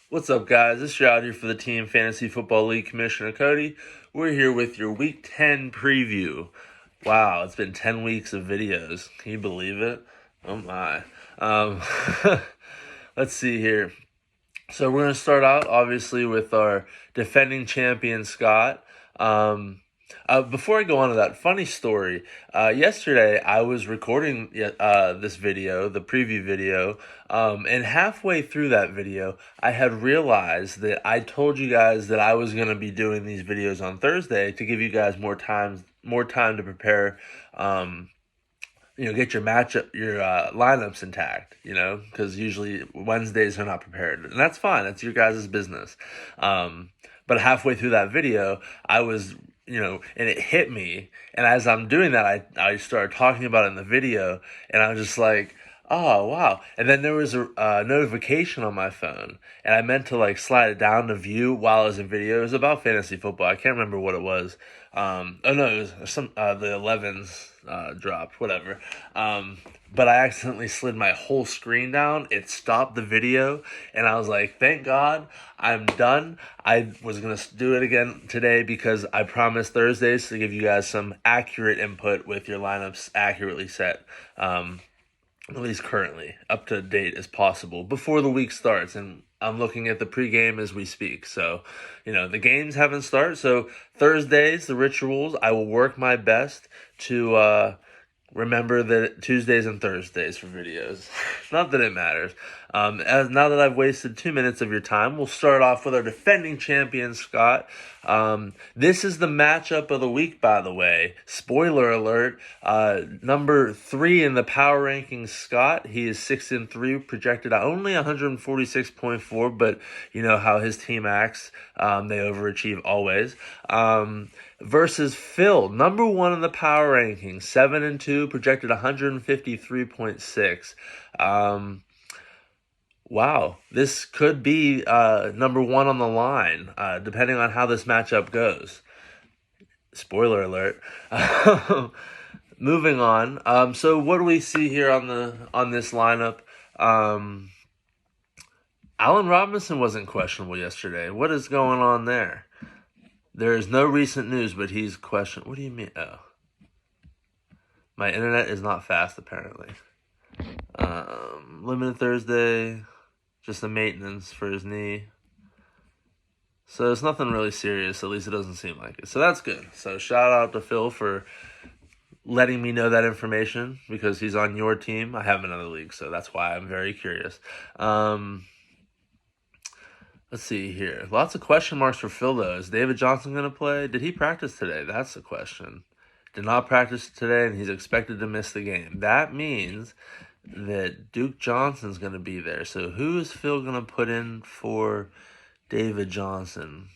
What's up, guys? This is out here for the Team Fantasy Football League Commissioner Cody. We're here with your Week 10 preview. Wow, it's been 10 weeks of videos. Can you believe it? Oh my. Um, let's see here. So we're going to start out, obviously, with our defending champion, Scott. Before I go on to that, funny story. Yesterday, I was recording this video, the preview video, and halfway through that video, I had realized that I told you guys that I was going to be doing these videos on Thursday to give you guys more time to prepare. Get your lineups intact, because usually Wednesdays are not prepared. And that's fine. That's your guys' business. But halfway through that video, I was, and it hit me. And as I'm doing that, I started talking about it in the video. And I was just like, oh, wow. And then there was a notification on my phone. And I meant to slide it down to view while it was in video. It was about fantasy football. I can't remember what it was. It was some the 11s dropped, whatever. But I accidentally slid my whole screen down. It stopped the video, and I was like, "Thank God, I'm done." I was gonna do it again today because I promised Thursdays to give you guys some accurate input with your lineups accurately set. At least currently, up to date as possible before the week starts. And I'm looking at the pregame as we speak. So, the games haven't started. So Thursdays, the rituals, I will work my best to remember that Tuesdays and Thursdays for videos. Not that it matters. Now that I've wasted 2 minutes of your time, we'll start off with our defending champion, Scott. This is the matchup of the week, by the way. Spoiler alert. Number 3 in the power rankings, Scott. He is 6-3, projected at only 146.4, but you know how his team acts. They overachieve always. Versus Phil, number 1 in the power rankings, 7-2, projected 153.6. Wow, this could be number 1 on the line, depending on how this matchup goes. Spoiler alert. Moving on. So what do we see here on this lineup? Allen Robinson wasn't questionable yesterday. What is going on there? There is no recent news, but he's questioned. What do you mean? Oh. My internet is not fast, apparently. Limited Thursday. Just a maintenance for his knee. So it's nothing really serious. At least it doesn't seem like it. So that's good. So shout out to Phil for letting me know that information because he's on your team. I have him in another league, so that's why I'm very curious. Let's see here. Lots of question marks for Phil, though. Is David Johnson going to play? Did he practice today? That's the question. Did not practice today, and he's expected to miss the game. That means that Duke Johnson's going to be there. So who is Phil going to put in for David Johnson?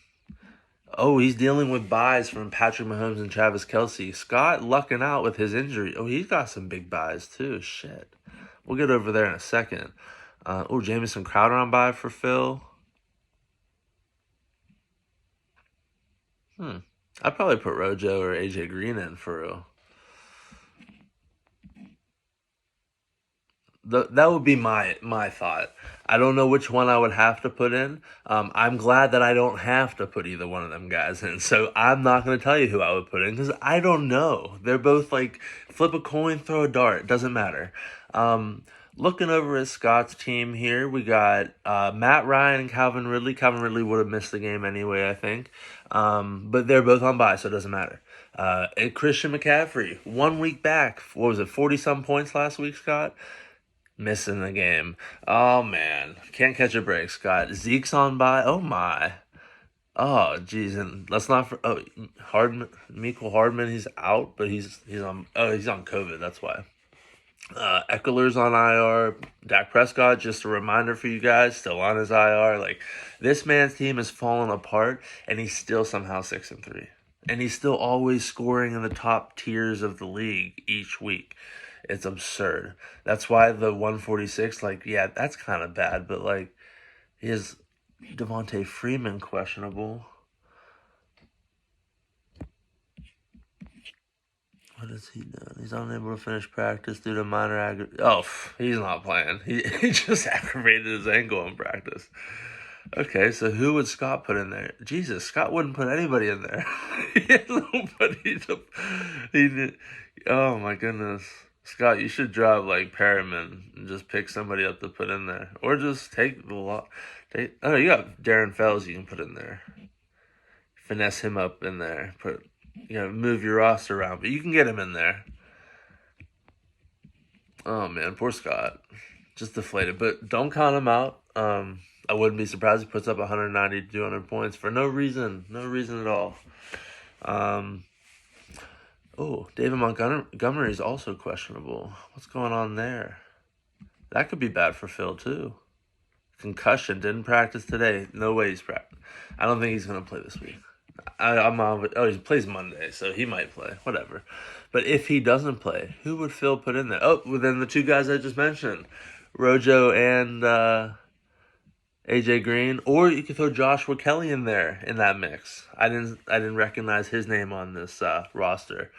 Oh, he's dealing with buys from Patrick Mahomes and Travis Kelce. Scott lucking out with his injury. Oh, he's got some big buys, too. Shit. We'll get over there in a second. Jamison Crowder on buy for Phil. I'd probably put Rojo or AJ Green in for real. That would be my thought. I don't know which one I would have to put in. I'm glad that I don't have to put either one of them guys in. So I'm not going to tell you who I would put in because I don't know. They're both like flip a coin, throw a dart. It doesn't matter. Looking over at Scott's team here, we got Matt Ryan and Calvin Ridley. Calvin Ridley would have missed the game anyway, I think. But they're both on bye, so it doesn't matter. And Christian McCaffrey, 1 week back. What was it, 40-some points last week, Scott? Missing the game. Oh, man. Can't catch a break, Scott. Zeke's on bye. Oh, my. Oh, geez. And let's not... Mecole Hardman, he's out, but he's on COVID. That's why. Eckler's on IR. Dak Prescott, just a reminder for you guys, still on his IR. This man's team is falling apart, and he's still somehow 6-3. And he's still always scoring in the top tiers of the league each week. It's absurd. That's why the 146, that's kind of bad, but he has Devontae Freeman questionable. What is he doing? He's unable to finish practice due to minor he's not playing. He just aggravated his ankle in practice. Okay, so who would Scott put in there? Jesus, Scott wouldn't put anybody in there. He has nobody to. He did, oh my goodness, Scott, you should drop like Perriman and just pick somebody up to put in there, or just take the lot. Take, oh, you got Darren Fells you can put in there. Finesse him up in there. Move your roster around, but you can get him in there. Oh man, poor Scott, just deflated. But don't count him out. I wouldn't be surprised if he puts up 190 to 200 points for no reason, no reason at all. Um, David Montgomery is also questionable. What's going on there? That could be bad for Phil too. Concussion, didn't practice today. No way he's practiced. I don't think he's going to play this week. I'm on. Oh, he plays Monday, so he might play. Whatever. But if he doesn't play, who would Phil put in there? Oh, well, then the two guys I just mentioned, Rojo and AJ Green, or you could throw Joshua Kelly in there in that mix. I didn't recognize his name on this roster.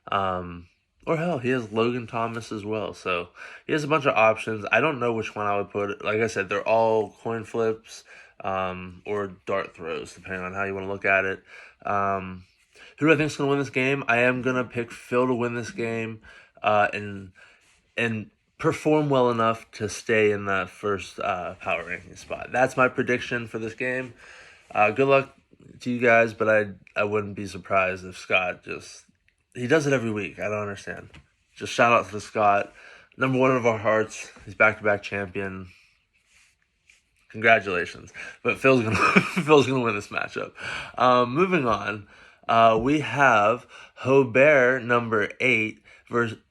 Or hell, he has Logan Thomas as well. So he has a bunch of options. I don't know which one I would put. Like I said, they're all coin flips or dart throws, depending on how you want to look at it. Who do I think is going to win this game? I am going to pick Phil to win this game and perform well enough to stay in that first power ranking spot. That's my prediction for this game. Good luck to you guys, but I wouldn't be surprised if Scott he does it every week. I don't understand. Just shout out to Scott. Number one of our hearts. He's back-to-back champion. Congratulations. But Phil's gonna win this matchup. Moving on. We have Ohftt, number 8.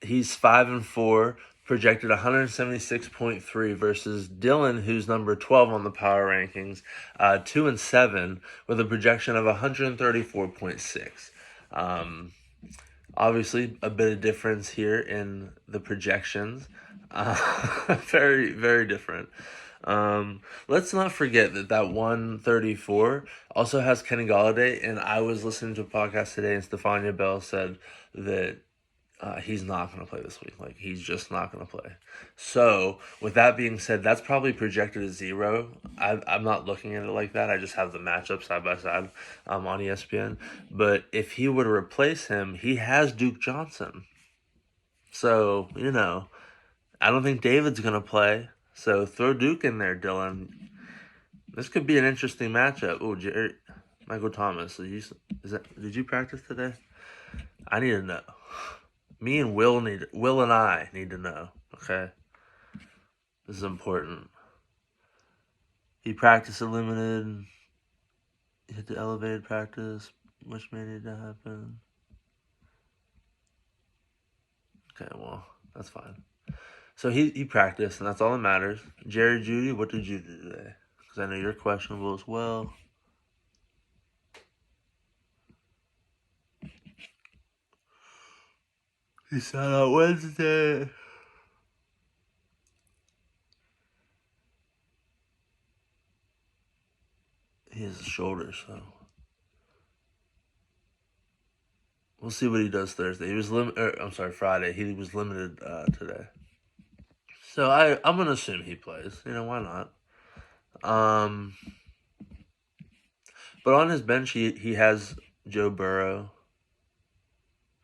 He's 5-4, projected 176.3 versus Dylan, who's number 12 on the power rankings, 2-7 with a projection of 134.6. Obviously, a bit of difference here in the projections. Very, very different. Let's not forget that 134 also has Kenny Golladay, and I was listening to a podcast today, and Stephania Bell said that he's not going to play this week. Like, he's just not going to play. So, with that being said, that's probably projected as 0. I'm not looking at it like that. I just have the matchup side by side on ESPN. But if he were to replace him, he has Duke Johnson. So, I don't think David's going to play. So, throw Duke in there, Dylan. This could be an interesting matchup. Oh, Michael Thomas, did you practice today? I need to know. Me and Will and I need to know, okay? This is important. He practiced at limited. He hit the elevated practice, which may need to happen. Okay, well, that's fine. So he practiced, and that's all that matters. Jerry Judy, what did you do today? Because I know you're questionable as well. He sat out Wednesday. He has a shoulder, so we'll see what he does Thursday. He was Friday. He was limited today. So I'm gonna assume he plays. Why not? But on his bench he has Joe Burrow.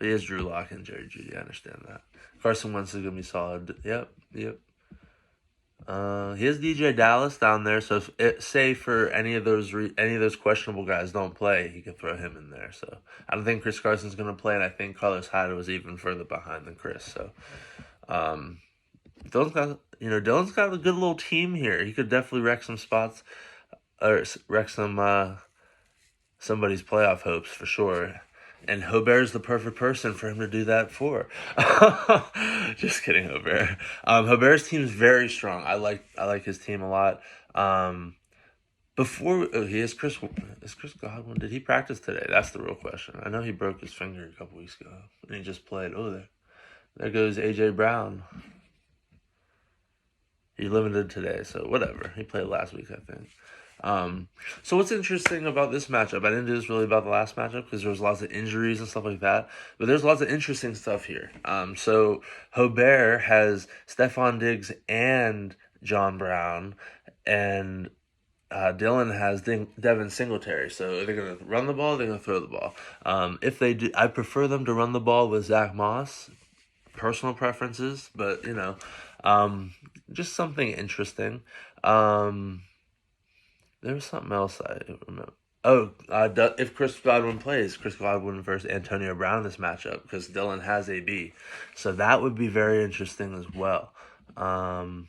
He has Drew Lock and Jerry Judy. I understand that. Carson Wentz is gonna be solid. Yep. He has DJ Dallas down there. So say for any of those questionable guys don't play, he could throw him in there. So I don't think Chris Carson's gonna play, and I think Carlos Hyde was even further behind than Chris. So Dylan's got a good little team here. He could definitely wreck some spots, or wreck some somebody's playoff hopes for sure. And Ohftt's the perfect person for him to do that for. Just kidding, Ohftt. Ohftt's team is very strong. I like his team a lot. He is Chris Godwin. Did he practice today? That's the real question. I know he broke his finger a couple weeks ago, and he just played. Oh, there goes AJ Brown. He limited today, so whatever. He played last week, I think. So what's interesting about this matchup, I didn't do this really about the last matchup because there was lots of injuries and stuff like that, but there's lots of interesting stuff here. So Ohftt has Stephon Diggs and John Brown, and Dylan has Devin Singletary, so they're going to run the ball, they're going to throw the ball. If they do, I prefer them to run the ball with Zach Moss. Personal preferences, but just something interesting. Um, there was something else I remember. Oh, if Chris Godwin plays, Chris Godwin versus Antonio Brown in this matchup because Dylan has AB, so that would be very interesting as well. Um,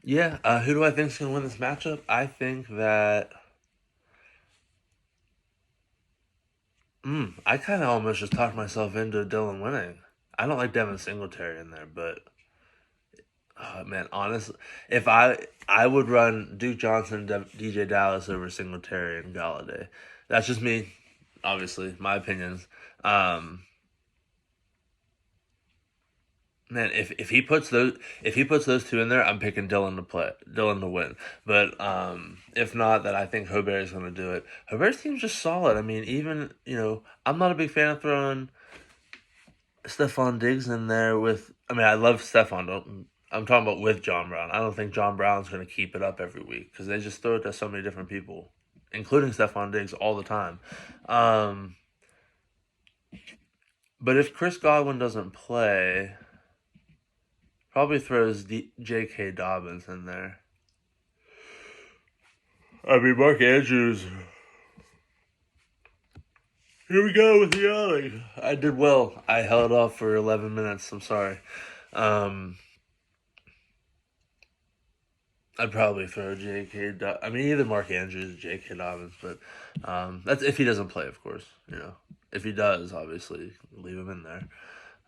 yeah, who do I think is going to win this matchup? I think that. I kind of almost just talked myself into Dylan winning. I don't like Devin Singletary in there, but oh, man, honestly, if I would run Duke Johnson, DJ Dallas over Singletary and Galladay. That's just me, obviously, my opinions. Um, Man, if he puts those two in there, I'm picking Dylan to win. But if not, then I think Hobert is going to do it. Hobert's team's just solid. I mean, even I'm not a big fan of throwing Stephon Diggs in there with. I mean, I love Stephon. I'm talking about with John Brown. I don't think John Brown's going to keep it up every week because they just throw it to so many different people, including Stephon Diggs all the time. Um, but if Chris Godwin doesn't play, probably throws J.K. Dobbins in there. I mean, Mark Andrews. Here we go with the yelling. I did well. I held off for 11 minutes. I'm sorry. Um, I'd probably throw J.K. I mean, either Mark Andrews or J.K. Dobbins, but that's if he doesn't play, of course. If he does, obviously leave him in there.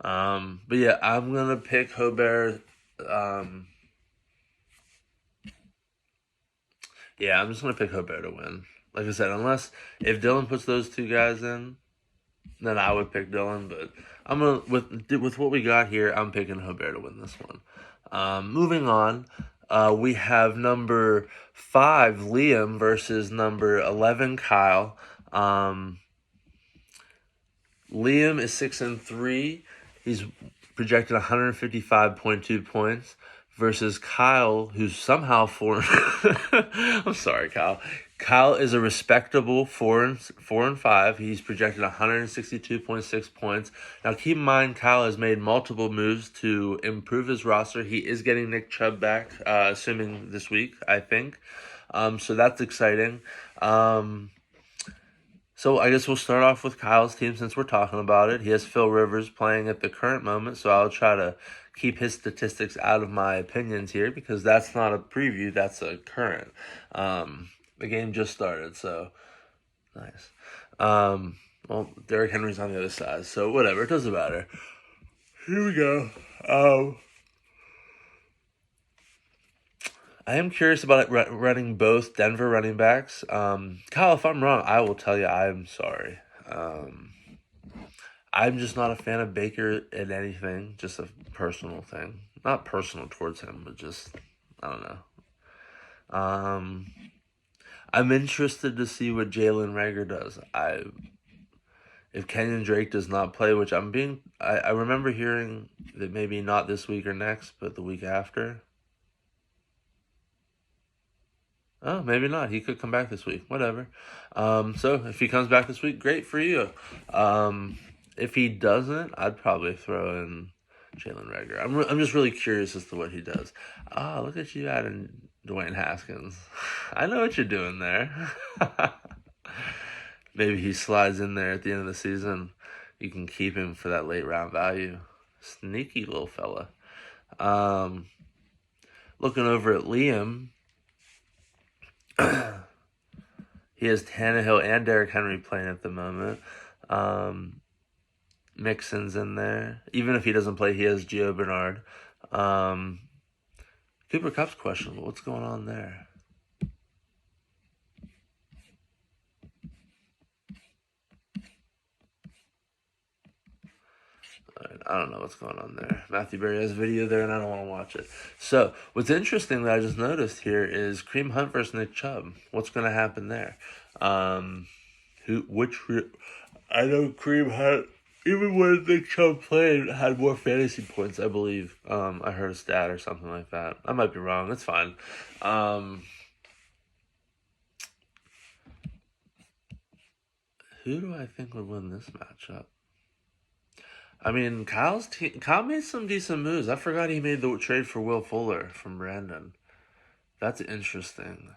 But yeah, I'm gonna pick Hobert. Um, yeah, I'm just gonna pick Hobert to win. Like I said, unless if Dylan puts those two guys in, then I would pick Dylan. But I'm gonna with what we got here, I'm picking Hobert to win this one. Moving on, we have number 5 Liam versus number 11 Kyle. Liam is 6-3. He's projected 155.2 points versus Kyle, who's somehow 4. I'm sorry, Kyle. Kyle is a respectable 4-5. He's projected 162.6 points. Now, keep in mind, Kyle has made multiple moves to improve his roster. He is getting Nick Chubb back, assuming this week, I think. So that's exciting. So I guess we'll start off with Kyle's team since we're talking about it. He has Phil Rivers playing at the current moment, so I'll try to keep his statistics out of my opinions here because that's not a preview, that's a current. The game just started, so nice. Well, Derrick Henry's on the other side, so whatever, it doesn't matter. Here we go. I am curious about it running both Denver running backs. Kyle, if I'm wrong, I will tell you I'm sorry. I'm just not a fan of Baker in anything, just a personal thing. Not personal towards him, but just, I don't know. I'm interested to see what Jalen Reagor does. If Kenyon Drake does not play, which I remember hearing that maybe not this week or next, but the week after. Oh, maybe not. He could come back this week. Whatever. So if he comes back this week, great for you. If he doesn't, I'd probably throw in Jalen Reagor. I'm just really curious as to what he does. Ah, look at you adding Dwayne Haskins. I know what you're doing there. Maybe he slides in there at the end of the season. You can keep him for that late round value. Sneaky little fella. Looking over at Liam. He has Tannehill and Derrick Henry playing at the moment. Mixon's in there. Even if he doesn't play, he has Gio Bernard. Cooper Kupp's questionable. What's going on there? I don't know what's going on there. Matthew Berry has a video there, and I don't want to watch it. So, what's interesting that I just noticed here is Kareem Hunt versus Nick Chubb. What's going to happen there? I know Kareem Hunt. Even when Nick Chubb played, had more fantasy points, I believe. I heard a stat or something like that. I might be wrong. It's fine. Um, who do I think would win this matchup? I mean, Kyle made some decent moves. I forgot he made the trade for Will Fuller from Brandon. That's interesting.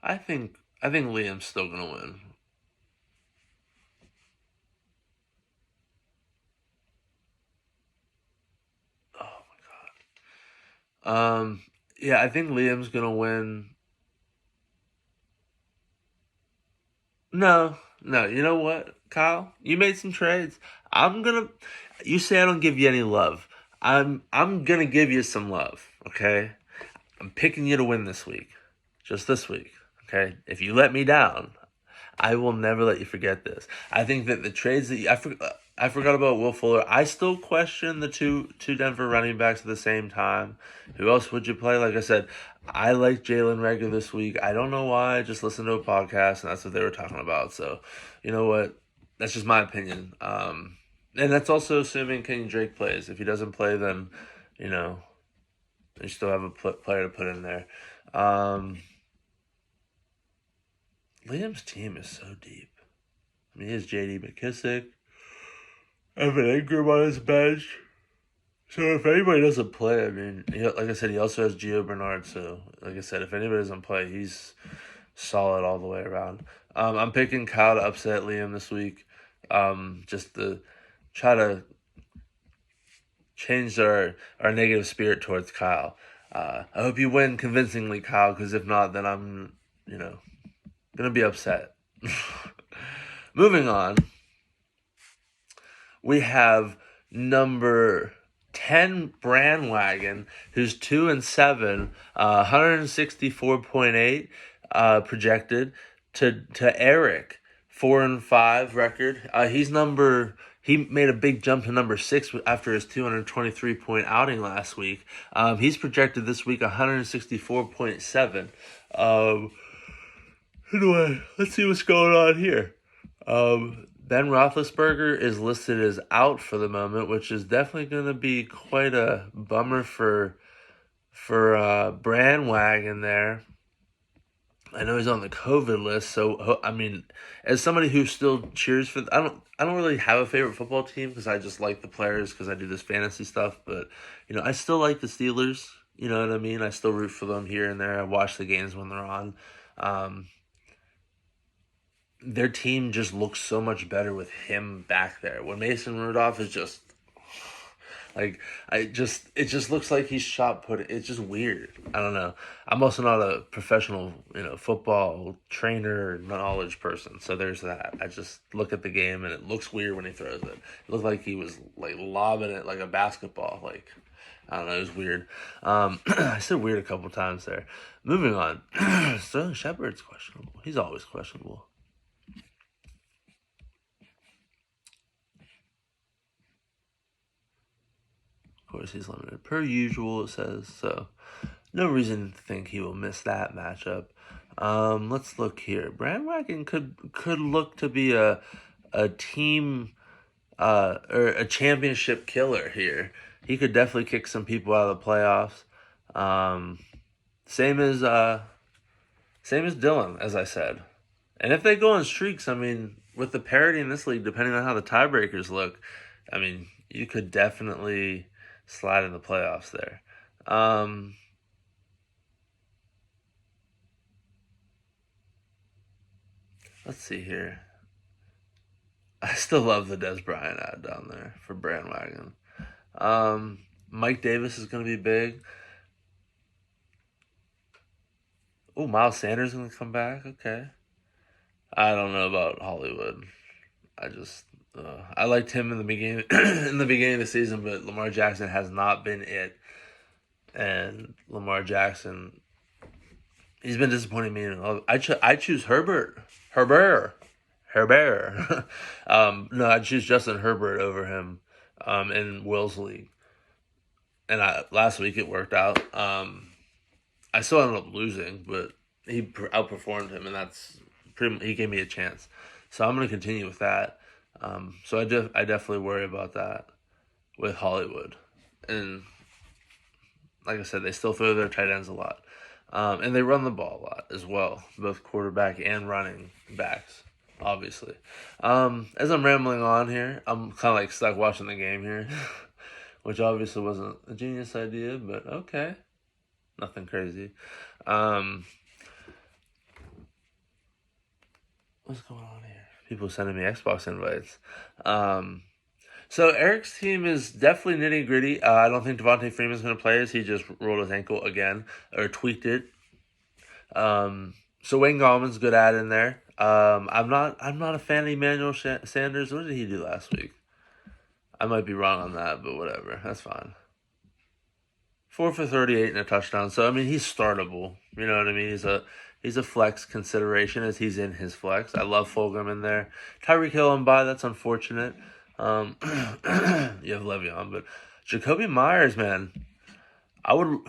I think Liam's still gonna win. Oh my god. Yeah, I think Liam's gonna win. No, no. You know what, Kyle? You made some trades. I'm gonna. You say I don't give you any love. I'm gonna give you some love. Okay. I'm picking you to win this week. Just this week. Okay. If you let me down, I will never let you forget this. I think that the trades that I forgot about Will Fuller. I still question the two Denver running backs at the same time. Who else would you play? Like I said, I like Jalen Reagor this week. I don't know why. I just listened to a podcast and that's what they were talking about. So, you know what? That's just my opinion. And that's also assuming Kenny Drake plays. If he doesn't play, then you know you still have a player to put in there. Um, Liam's team is so deep. I mean, he has J.D. McKissick, Evan Ingram on his bench. So if anybody doesn't play, I mean, like I said, he also has Gio Bernard. So, like I said, if anybody doesn't play, he's solid all the way around. I'm picking Kyle to upset Liam this week, just to try to change our negative spirit towards Kyle. I hope you win convincingly, Kyle, because if not, then I'm, gonna be upset. Moving on, we have number 10 Brandwagon, who's 2-7, 164.8 projected, to Eric, 4-5 record. He made a big jump to number 6 after his 223-point outing last week. He's projected this week 164.7. Let's see what's going on here. Ben Roethlisberger is listed as out for the moment, which is definitely going to be quite a bummer for Brandwagon there. I know he's on the COVID list, so I mean, as somebody who still cheers for, I don't really have a favorite football team because I just like the players because I do this fantasy stuff. But I still like the Steelers. You know what I mean? I still root for them here and there. I watch the games when they're on. Um, their team just looks so much better with him back there. When Mason Rudolph is just like it just looks like he's shot put. It's just weird. I don't know. I'm also not a professional, football trainer or knowledge person. So there's that. I just look at the game and it looks weird when he throws it. It looked like he was like lobbing it like a basketball. Like I don't know. It was weird. I said weird a couple times there. Moving on. Sterling Shepard's questionable. He's always questionable. Of course, he's limited per usual. It says so. No reason to think he will miss that matchup. Let's look here. Brandwagon could look to be a team or a championship killer here. He could definitely kick some people out of the playoffs. Um, same as Dylan, as I said. And if they go on streaks, I mean, with the parity in this league, depending on how the tiebreakers look, I mean, you could definitely slide in the playoffs there. Let's see here. I still love the Des Bryant ad down there for Brandwagon. Mike Davis is going to be big. Oh, Miles Sanders is going to come back. Okay. I don't know about Hollywood. I just I liked him in the beginning in the beginning of the season, but Lamar Jackson has not been it. And Lamar Jackson, he's been disappointing me. I choose Herbert. Herbert. No, I choose Justin Herbert over him in Will's league. And last week it worked out. I still ended up losing, but outperformed him, and he gave me a chance. So I'm going to continue with that. So I definitely worry about that with Hollywood, and like I said, they still throw their tight ends a lot, and they run the ball a lot as well, both quarterback and running backs. Obviously, as I'm rambling on here, I'm kind of like stuck watching the game here, which obviously wasn't a genius idea, but okay, nothing crazy. Um, what's going on here? People sending me Xbox invites. So Eric's team is definitely nitty gritty. I don't think Devontae Freeman's going to play as he just rolled his ankle again or tweaked it. So Wayne Gallman's good at in there. I'm not a fan of Emmanuel Sanders. What did he do last week? I might be wrong on that, but whatever. That's fine. 4 for 38 and a touchdown. So I mean, he's startable. You know what I mean? He's a flex consideration as he's in his flex. I love Fulgham in there. Tyreek Hill on bye. That's unfortunate. You have Le'Veon, but Jacoby Myers, man, I would.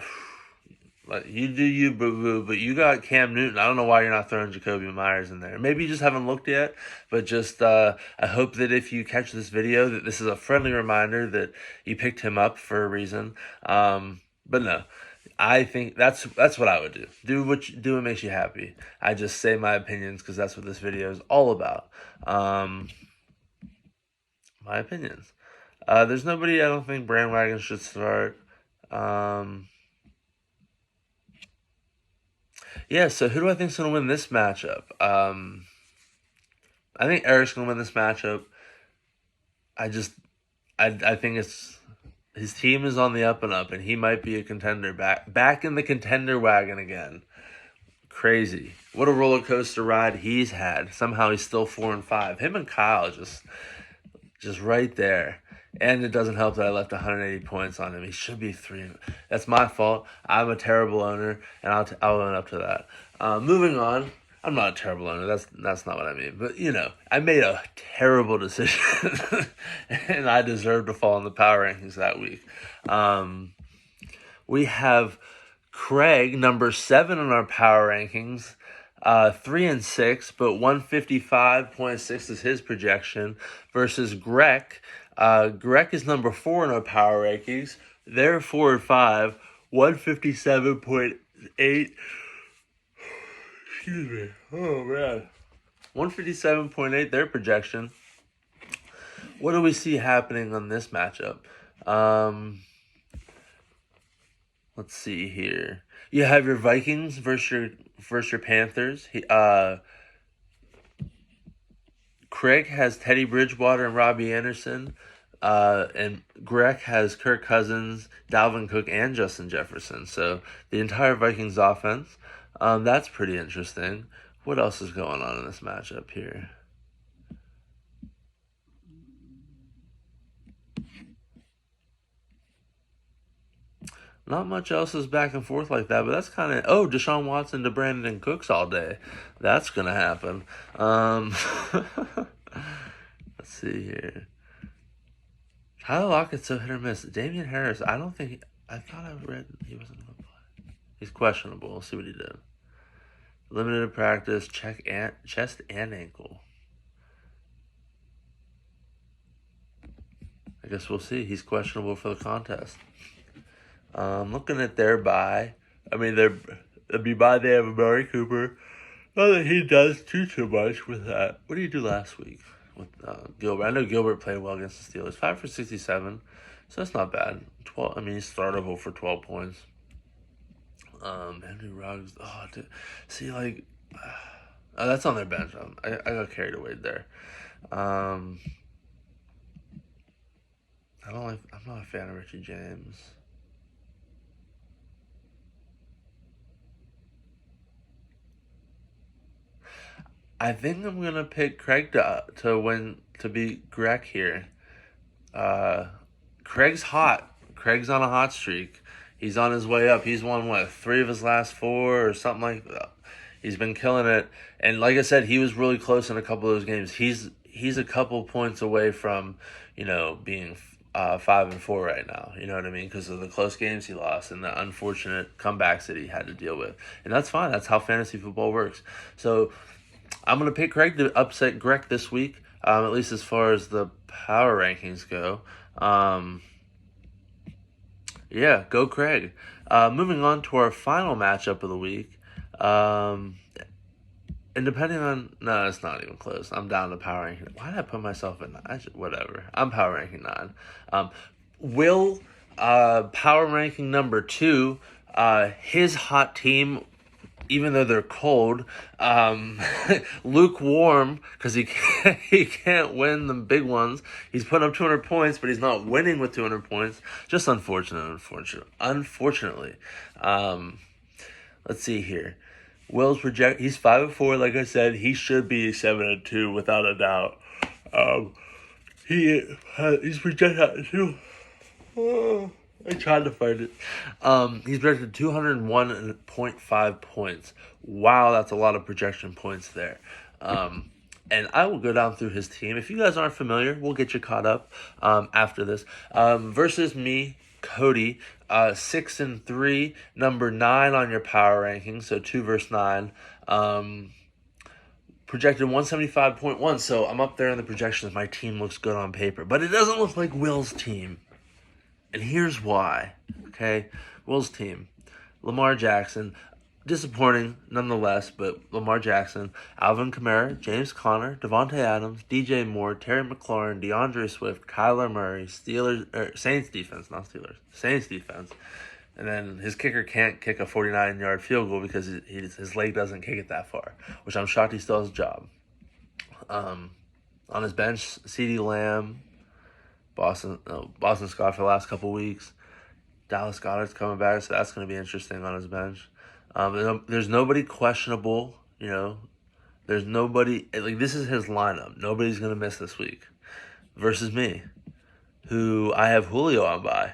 Like, you do you, boo boo, but you got Cam Newton. I don't know why you're not throwing Jacoby Myers in there. Maybe you just haven't looked yet, but just I hope that if you catch this video, that this is a friendly reminder that you picked him up for a reason. But no, I think that's what I would do. Do what makes you happy. I just say my opinions because that's what this video is all about. My opinions. There's nobody I don't think Brandwagon should start. Yeah, so who do I think is going to win this matchup? I think Eric's going to win this matchup. I think it's his team is on the up and up, and he might be a contender back in the contender wagon again. Crazy. What a roller coaster ride he's had. Somehow he's still 4-5. Him and Kyle just right there. And it doesn't help that I left 180 points on him. He should be 3. That's my fault. I'm a terrible owner, and I'll own up to that. Moving on. I'm not a terrible owner. That's not what I mean. But, I made a terrible decision, and I deserve to fall in the power rankings that week. We have Craig, number 7 on our power rankings. 3-6, but 155.6 is his projection versus Greg. Greg is number 4 in our power rankings. They're 4-5, 157.8. Excuse me. Oh man, 157.8 their projection. What do we see happening on this matchup? Let's see here. You have your Vikings versus your Panthers. Craig has Teddy Bridgewater and Robbie Anderson. And Greg has Kirk Cousins, Dalvin Cook, and Justin Jefferson. So the entire Vikings offense. That's pretty interesting. What else is going on in this matchup here? Not much else is back and forth like that, but that's kind of... Oh, Deshaun Watson to Brandon Cooks all day. That's going to happen. Let's see here. Tyler Lockett's so hit or miss. Damian Harris, I thought I read he wasn't going to play. He's questionable. We'll see what he did. Limited practice, chest and ankle. I guess we'll see. He's questionable for the contest. Looking at their bye. I mean, they have Amari Cooper. Not that he does too much with that. What did he do last week with Gilbert? I know Gilbert played well against the Steelers. 5 for 67, so that's not bad. 12. I mean, he's startable for 12 points. Henry Ruggs. Oh, dude. See, that's on their bench. I got carried away there. I'm not a fan of Richie James. I think I'm gonna pick Craig to beat Greg here. Craig's hot. Craig's on a hot streak. He's on his way up. He's won 3 of his last 4 or something like that. He's been killing it. And like I said, he was really close in a couple of those games. He's a couple points away from, being 5-4 right now. You know what I mean? Because of the close games he lost and the unfortunate comebacks that he had to deal with, and that's fine. That's how fantasy football works. So I'm gonna pick Craig to upset Greg this week. At least as far as the power rankings go. Yeah, go Craig. Moving on to our final matchup of the week. And depending on, no, it's not even close. I'm down to power ranking. Why did I put myself in? Whatever. I'm power ranking 9. Will power ranking number 2. His hot team, even though they're cold, lukewarm because he can't win the big ones. He's putting up 200 points, but he's not winning with 200 points. Just unfortunately. Let's see here. Will's he's 5-4, like I said. He should be 7-2 without a doubt. He's projected to. I tried to find it. He's projected 201.5 points. Wow, that's a lot of projection points there. And I will go down through his team. If you guys aren't familiar, we'll get you caught up after this. Versus me, Cody, 6-3, number 9 on your power ranking, so 2 versus 9. Projected 175.1, so I'm up there in the projections. My team looks good on paper, but it doesn't look like Will's team. And here's why, okay? Will's team, Lamar Jackson, disappointing nonetheless, but Lamar Jackson, Alvin Kamara, James Conner, Devontae Adams, DJ Moore, Terry McLaurin, DeAndre Swift, Kyler Murray, Saints defense, not Steelers, Saints defense. And then his kicker can't kick a 49-yard field goal because his leg doesn't kick it that far, which I'm shocked he still has a job. On his bench, CeeDee Lamb, Boston Scott for the last couple weeks. Dallas Goedert's coming back, so that's going to be interesting on his bench. There's nobody questionable, you know. There's nobody, like, this is his lineup. Nobody's going to miss this week. Versus me, who I have Julio on bye.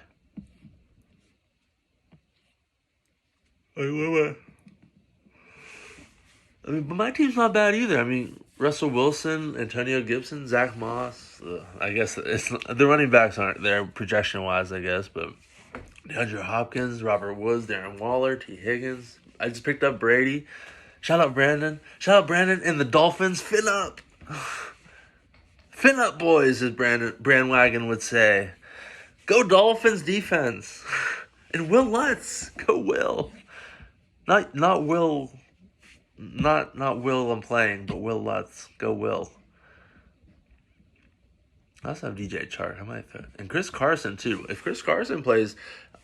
I mean, but my team's not bad either. I mean, Russell Wilson, Antonio Gibson, Zach Moss. I guess the running backs aren't there projection-wise, I guess, but DeAndre Hopkins, Robert Woods, Darren Waller, T. Higgins. I just picked up Brady. Shout out Brandon. And the Dolphins. Fin up. Fin up, boys, as Brandwagon would say. Go Dolphins defense. And Will Lutz. Go Will. Not Will. Not Will I'm playing, but Will Lutz. Go Will. I also have DJ Chark. And Chris Carson, too. If Chris Carson plays,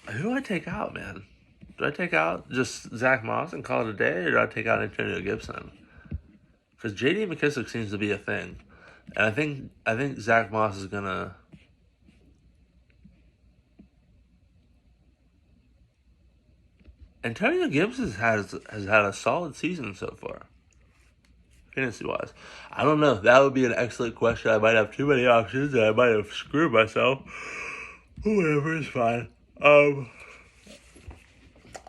who do I take out, man? Do I take out just Zach Moss and call it a day, or do I take out Antonio Gibson? Because J.D. McKissick seems to be a thing. And I think Zach Moss is going to... Antonio Gibson has had a solid season so far, fantasy-wise. I don't know. That would be an excellent question. I might have too many options, and I might have screwed myself. Whatever, it's fine.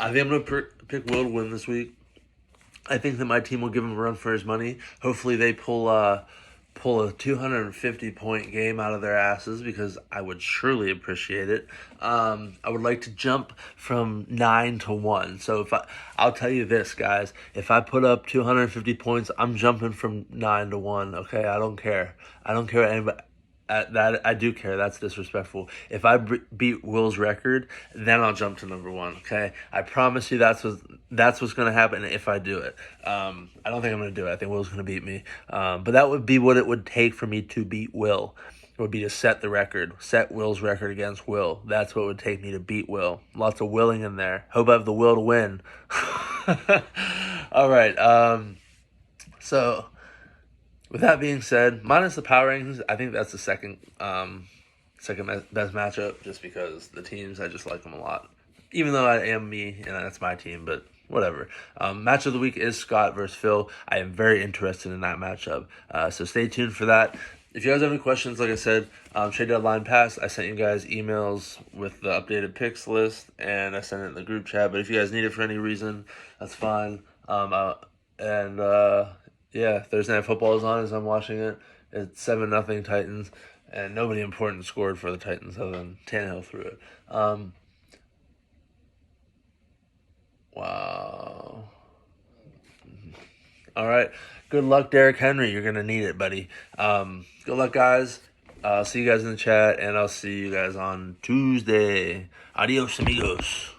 I think I'm going to pick Will to win this week. I think that my team will give him a run for his money. Hopefully they pull a 250-point game out of their asses, because I would surely appreciate it. I would like to jump from 9 to 1. So I'll tell you this, guys. If I put up 250 points, I'm jumping from 9 to 1. Okay, I don't care. I don't care what anybody. That I do care. That's disrespectful. If I beat Will's record, then I'll jump to number 1. Okay, I promise you that's what's going to happen if I do it. I don't think I'm going to do it. I think Will's going to beat me. But that would be what it would take for me to beat Will. It would be to set the record, set Will's record against Will. That's what it would take me to beat Will. Lots of willing in there. Hope I have the will to win. All right. So. With that being said, minus the power rankings, I think that's the second best matchup, just because the teams, I just like them a lot. Even though I am me, and that's my team, but whatever. Match of the week is Scott versus Phil. I am very interested in that matchup, so stay tuned for that. If you guys have any questions, like I said, trade deadline passed. I sent you guys emails with the updated picks list, and I sent it in the group chat. But if you guys need it for any reason, that's fine. Yeah, Thursday Night Football is on as I'm watching it. It's 7-0 Titans. and nobody important scored for the Titans other than Tannehill threw it. Wow. All right. Good luck, Derrick Henry. You're gonna need it, buddy. Good luck, guys. I'll see you guys in the chat, and I'll see you guys on Tuesday. Adios, amigos.